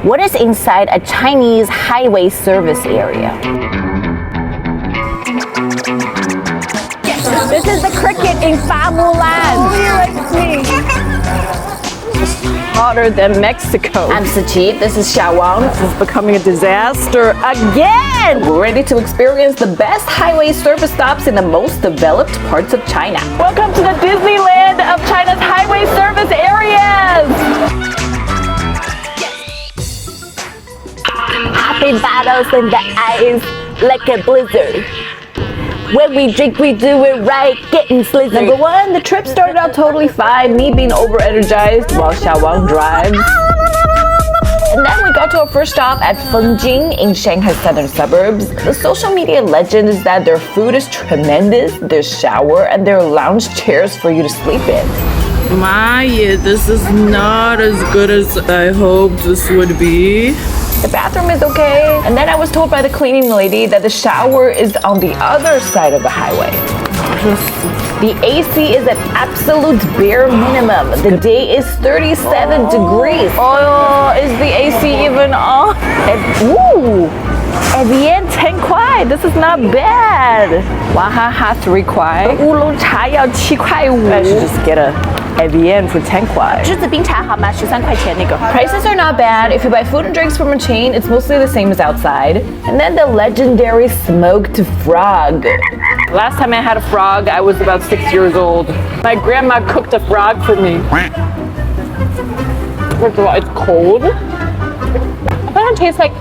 What is inside a Chinese highway service area? This is the cricket in Fa Mulan. Oh, he likes me. Hotter than Mexico. I'm Sachit. This is Xiaowang. This is becoming a disaster again. We're ready to experience the best highway service stops in the most developed parts of China. Welcome to the Disneyland of China's highway service areas. Happy battles in the ice like a blizzard. When we drink, we do it right, getting slizzard. Number one, the trip started out totally fine, me being over-energized while Xiaowang drives. And then we got to our first stop at Fengjing in Shanghai's southern suburbs. The social media legend is that their food is tremendous, there's shower, and there are lounge chairs for you to sleep in. This is not as good as I hoped this would be. The bathroom is okay, and then I was told by the cleaning lady that the shower is on the other side of the highway. The AC is at absolute bare minimum. The day is 37 degrees. Oh, is the AC even on? Ooh! Evian 10 kwai. This is not bad. Wahaha 3 kwai. 乌龙茶要7块5. I should just get a Evian for 10 kwai. 栀子冰茶好吗？13块钱那个。Prices are not bad. If you buy food and drinks from a chain, it's mostly the same as outside. And then the legendary smoked frog. Last time I had a frog, I was about 6 years old. My grandma cooked a frog for me. First of all, it's cold. I thought it tastes like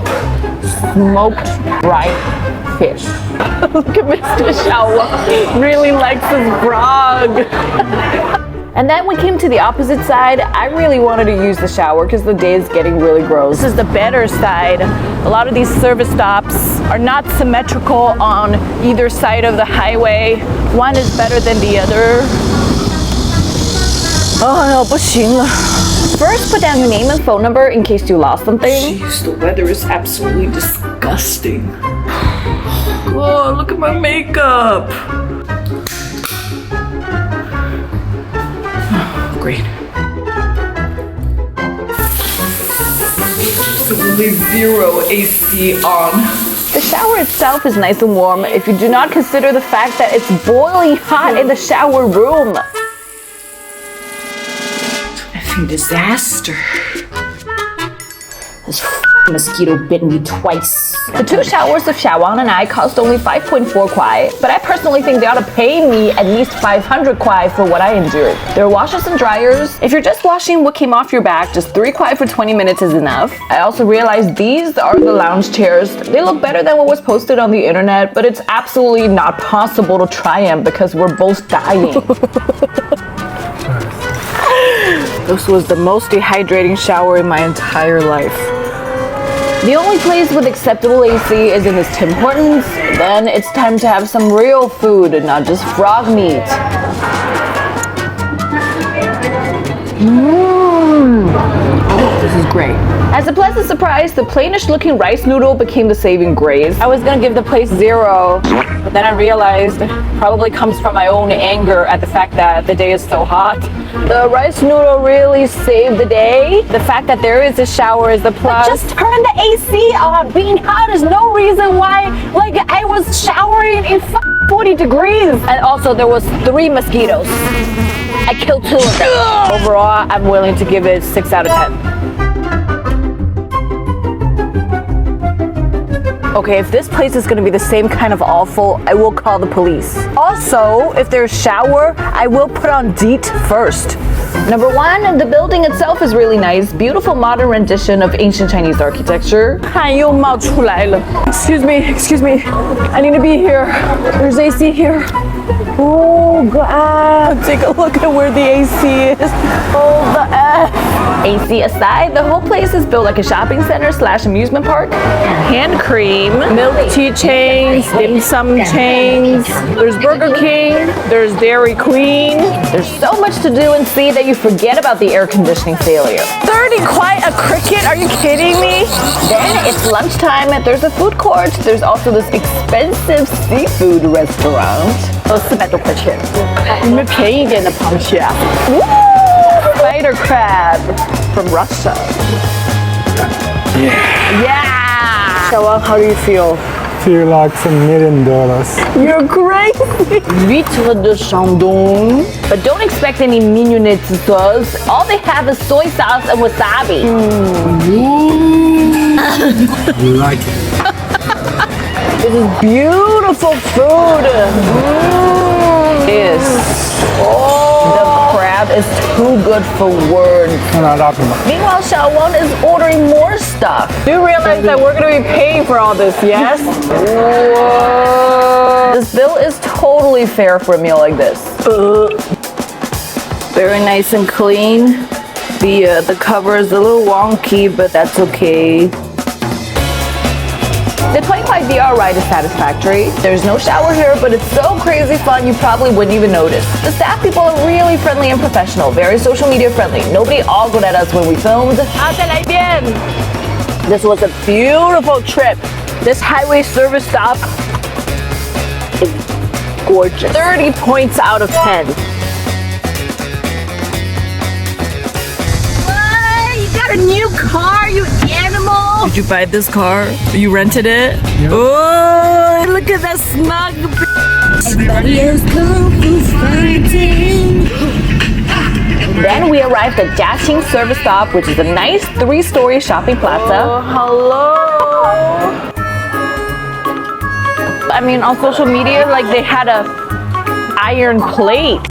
smoked dried fish. Look at Mr. Xiaowang. Really likes his frog. And then we came to the opposite side. I really wanted to use the shower because the day is getting really gross. This is the better side. A lot of these service stops are not symmetrical on either side of the highway. One is better than the other. Oh, 不行了. First, put down your name and phone number in case you lost something. Jeez, the weather is absolutely disgusting. Oh, look at my makeup. Great. Absolutely zero AC on. The shower itself is nice and warm if you do not consider the fact that it's boiling hot in the shower room. Effing disaster. This mosquito bit me twice. The two showers of Xiaowang and I cost only 5.4 kwai, but I personally think they ought to pay me at least 500 kwai for what I endured. There are washers and dryers. If you're just washing what came off your back, just 3 kwai for 20 minutes is enough. I also realized these are the lounge chairs. They look better than what was posted on the internet, but it's absolutely not possible to try them because we're both dying. This was the most dehydrating shower in my entire life. The only place with acceptable AC is in this Tim Hortons. Then it's time to have some real food and not just frog meat. This is great. As a pleasant surprise, the plainish looking rice noodle became the saving grace. I was gonna give the place 0, but then I realized it probably comes from my own anger at the fact that the day is so hot. The rice noodle really saved the day. The fact that there is a shower is the plus. Just turn the AC on. Being hot is no reason why, like, I was showering in 40 degrees. And also there was 3 mosquitoes. I killed 2 of them. Overall, I'm willing to give it 6 out of 10. Okay, if this place is gonna be the same kind of awful, I will call the police. Also, if there's shower, I will put on DEET first. Number 1, the building itself is really nice. Beautiful modern rendition of ancient Chinese architecture. 汗又冒出来了. Excuse me. I need to be here. There's AC here. Oh God, take a look at where the AC is. Oh, the F. AC aside, the whole place is built like a shopping center / amusement park. Hand cream, milk tea chains, dim sum chains. There's Burger King, there's Dairy Queen. There's so much to do and see that you forget about the air conditioning failure. 30 quite a cricket? Are you kidding me? Then it's lunchtime and there's a food court. There's also this expensive seafood restaurant. 400多块钱，有没有便宜一点的螃蟹啊？ Spider crab from Russia. Yeah! Xiaowang, how do you feel? Feel like $1 million. You're crazy! Huître de Shandong. But don't expect any mignonette sauce. All they have is soy sauce and wasabi. You like it? This is beautiful food. Yes. The crab is too good for words. Meanwhile, Xiaowang is ordering more stuff. Do you realize that we're going to be paying for all this, yes? Whoa. This bill is totally fair for a meal like this. Very nice and clean. The cover is a little wonky, but that's okay. The 25 VR ride is satisfactory. There's no shower here, but it's so crazy fun you probably wouldn't even notice. The staff people are really friendly and professional, very social media friendly. Nobody oggled at us when we filmed. This was a beautiful trip. This highway service stop is gorgeous. 30 points out of 10. What? You got a new car, you animal? Did you buy this car? You rented it? Yeah. Oh, look at that snug. Everybody is kung fu fighting. Then we arrived at Jiaqing Service Stop, which is a nice 3-story shopping plaza. Oh, hello. I mean, on social media, like they had a iron plate.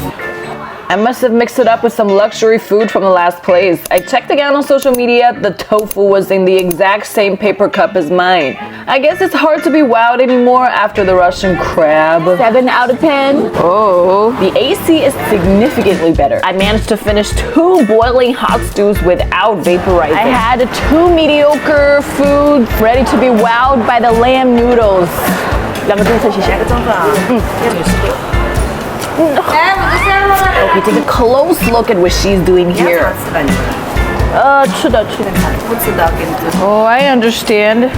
I must have mixed it up with some luxury food from the last place. I checked again on social media. The tofu was in the exact same paper cup as mine. I guess it's hard to be wowed anymore after the Russian crab. 7 out of 10. Oh. The AC is significantly better. I managed to finish 2 boiling hot stews without vaporizing. I had 2 mediocre foods ready to be wowed by the lamb noodles. Okay, take a close look at what she's doing here. Oh, I understand.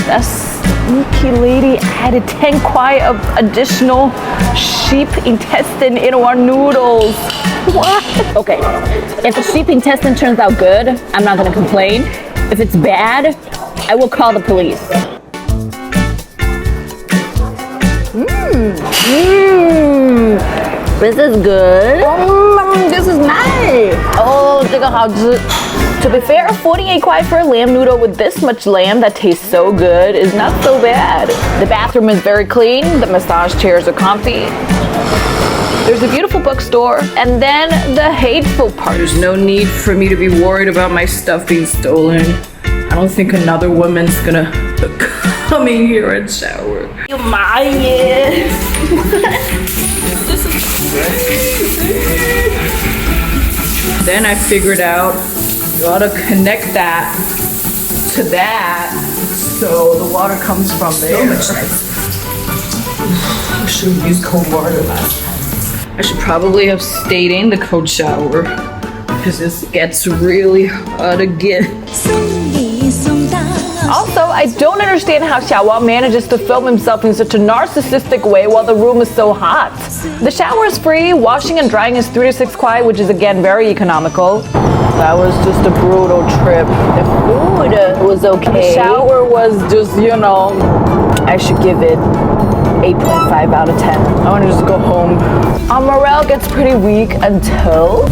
That sneaky lady added 10 kwai of additional sheep intestine into our noodles. What? Okay, if the sheep intestine turns out good, I'm not gonna complain. If it's bad, I will call the police. This is good. This is nice. Oh, 这个好吃. To be fair, 48 kwai for a lamb noodle with this much lamb that tastes so good is not so bad. The bathroom is very clean. The massage chairs are comfy. There's a beautiful bookstore. And then the hateful part. There's no need for me to be worried about my stuff being stolen. I don't think another woman's gonna come in here and shower. You mind it? This is crazy. Then I figured out you ought to connect that to that so the water comes from there. I should have used cold water last time. I should probably have stayed in the cold shower because this gets really hot again. Also, I don't understand how Xiaowang manages to film himself in such a narcissistic way while the room is so hot. The shower is free, washing and drying is 3 to 6 kwai, which is again very economical. That was just a brutal trip. The food was okay. The shower was just, you know, I should give it 8.5 out of 10. I want to just go home. Our morale gets pretty weak until...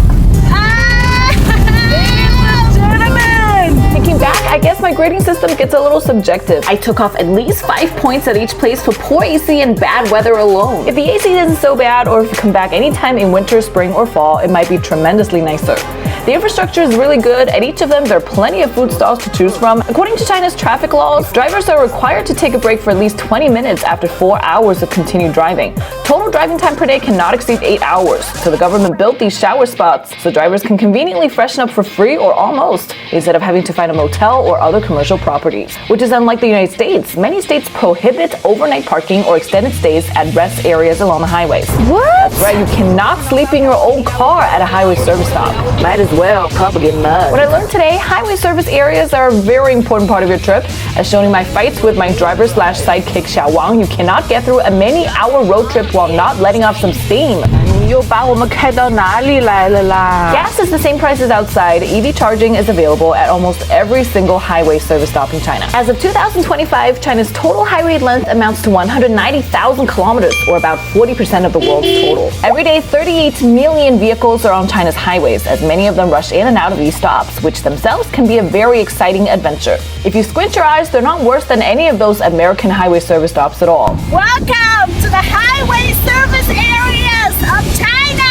Thinking back, I guess my grading system gets a little subjective. I took off at least 5 points at each place for poor AC and bad weather alone. If the AC isn't so bad, or if you come back anytime in winter, spring, or fall, it might be tremendously nicer. The infrastructure is really good. At each of them, there are plenty of food stalls to choose from. According to China's traffic laws, drivers are required to take a break for at least 20 minutes after 4 hours of continued driving. Total driving time per day cannot exceed 8 hours. So the government built these shower spots so drivers can conveniently freshen up for free or almost, instead of having to find a motel or other commercial properties. Which is unlike the United States. Many states prohibit overnight parking or extended stays at rest areas along the highways. What? That's right, you cannot sleep in your own car at a highway service stop. Might as well, probably get mud. What I learned today, highway service areas are a very important part of your trip. As shown in my fights with my driver/sidekick Xiaowang, you cannot get through a many-hour road trip while not letting off some steam. 你又把我们开到哪里来了啦？ Gas is the same price as outside. EV charging is available at almost every single highway service stop in China. As of 2025, China's total highway length amounts to 190,000 kilometers, or about 40% of the world's total. Every day, 38 million vehicles are on China's highways, as many of them rush in and out of these stops, which themselves can be a very exciting adventure. If you squint your eyes, they're not worse than any of those American highway service stops at all. Welcome to the highway service areas of China.